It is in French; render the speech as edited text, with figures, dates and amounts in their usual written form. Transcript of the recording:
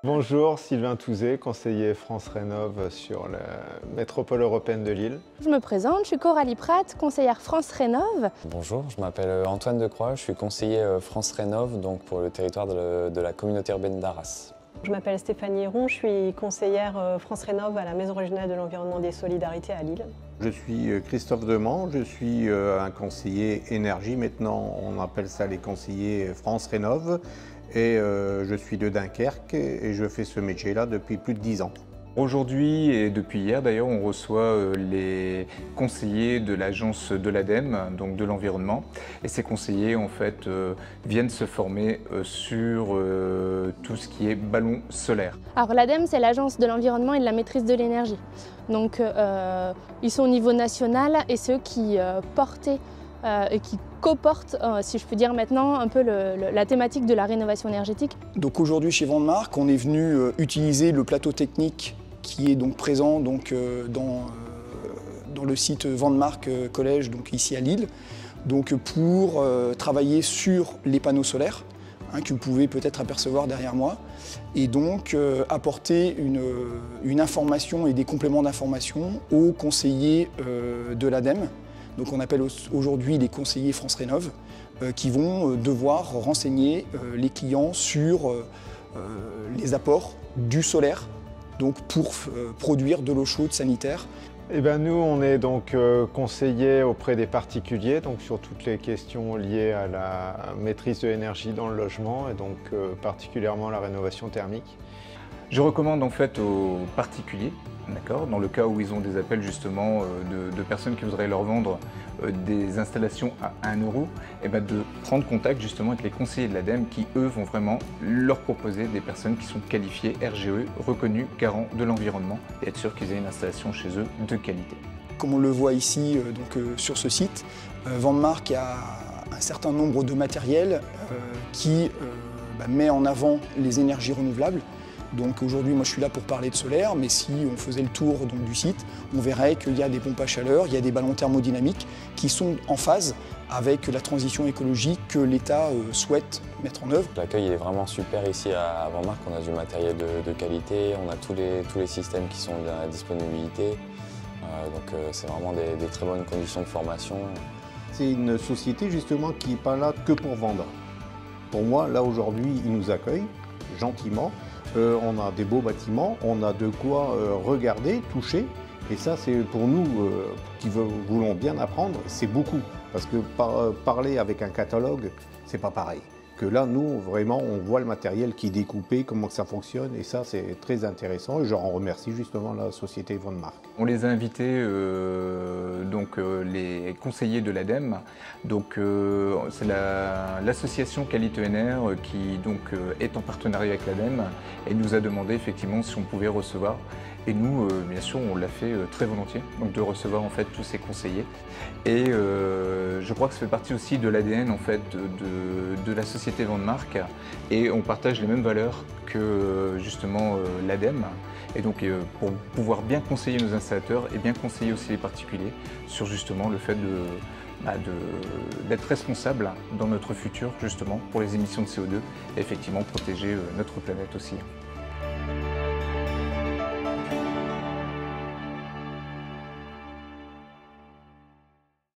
Bonjour, Sylvain Touzé, conseiller France Rénov sur la métropole européenne de Lille. Je me présente, je suis Coralie Pratt, conseillère France Rénov. Bonjour, je m'appelle Antoine Decroix, je suis conseiller France Rénov donc pour le territoire de la communauté urbaine d'Arras. Je m'appelle Stéphanie Héron, je suis conseillère France Rénov à la Maison régionale de l'environnement des solidarités à Lille. Je suis Christophe Demant, je suis un conseiller énergie, maintenant on appelle ça les conseillers France Rénov. Et je suis de Dunkerque et je fais ce métier-là depuis plus de 10 ans. Aujourd'hui et depuis hier d'ailleurs, on reçoit les conseillers de l'agence de l'ADEME, donc de l'environnement. Et ces conseillers en fait viennent se former sur tout ce qui est ballon solaire. Alors l'ADEME, c'est l'agence de l'environnement et de la maîtrise de l'énergie. Donc ils sont au niveau national et ceux qui portaient et qui co-portent, si je peux dire maintenant, un peu la thématique de la rénovation énergétique. Donc aujourd'hui chez Vandemark, on est venu utiliser le plateau technique qui est donc présent donc, dans le site Vandemark Collège, donc ici à Lille, donc pour travailler sur les panneaux solaires, que vous pouvez peut-être apercevoir derrière moi, et donc apporter une information et des compléments d'information aux conseillers de l'ADEME. Donc on appelle aujourd'hui les conseillers France Rénov qui vont devoir renseigner les clients sur les apports du solaire donc pour produire de l'eau chaude sanitaire. Eh bien, nous, on est donc conseillers auprès des particuliers, donc sur toutes les questions liées à la maîtrise de l'énergie dans le logement et donc particulièrement la rénovation thermique. Je recommande en fait aux particuliers, d'accord, dans le cas où ils ont des appels justement de personnes qui voudraient leur vendre des installations à 1 €, et ben de prendre contact justement avec les conseillers de l'ADEME qui eux vont vraiment leur proposer des personnes qui sont qualifiées RGE, reconnues garants de l'environnement et être sûr qu'ils aient une installation chez eux de qualité. Comme on le voit ici sur ce site, Vandemark a un certain nombre de matériel qui met en avant les énergies renouvelables. Donc aujourd'hui, moi je suis là pour parler de solaire, mais si on faisait le tour donc, du site, on verrait qu'il y a des pompes à chaleur, il y a des ballons thermodynamiques qui sont en phase avec la transition écologique que l'État souhaite mettre en œuvre. L'accueil est vraiment super ici à Vandemark, on a du matériel de qualité, on a tous les systèmes qui sont à disponibilité, donc c'est vraiment des très bonnes conditions de formation. C'est une société justement qui n'est pas là que pour vendre. Pour moi, là aujourd'hui, ils nous accueillent gentiment. On a des beaux bâtiments, on a de quoi regarder, toucher. Et ça, c'est pour nous qui voulons bien apprendre, c'est beaucoup. Parce que parler avec un catalogue, c'est pas pareil. Que là, nous, vraiment, on voit le matériel qui est découpé, comment ça fonctionne. Et ça, c'est très intéressant. Et je en remercie justement la société Vandemark. On les a invités, les conseillers de l'ADEME. Donc c'est l'association Qualité ENR qui donc, est en partenariat avec l'ADEME et nous a demandé effectivement si on pouvait recevoir. Et nous, bien sûr, on l'a fait très volontiers, donc de recevoir en fait tous ces conseillers. Et je crois que ça fait partie aussi de l'ADN en fait de la société Vandemark. Et on partage les mêmes valeurs que justement l'ADEME. Et donc pour pouvoir bien conseiller nos installateurs et bien conseiller aussi les particuliers sur justement le fait d'être responsable dans notre futur justement pour les émissions de CO2 et effectivement protéger notre planète aussi.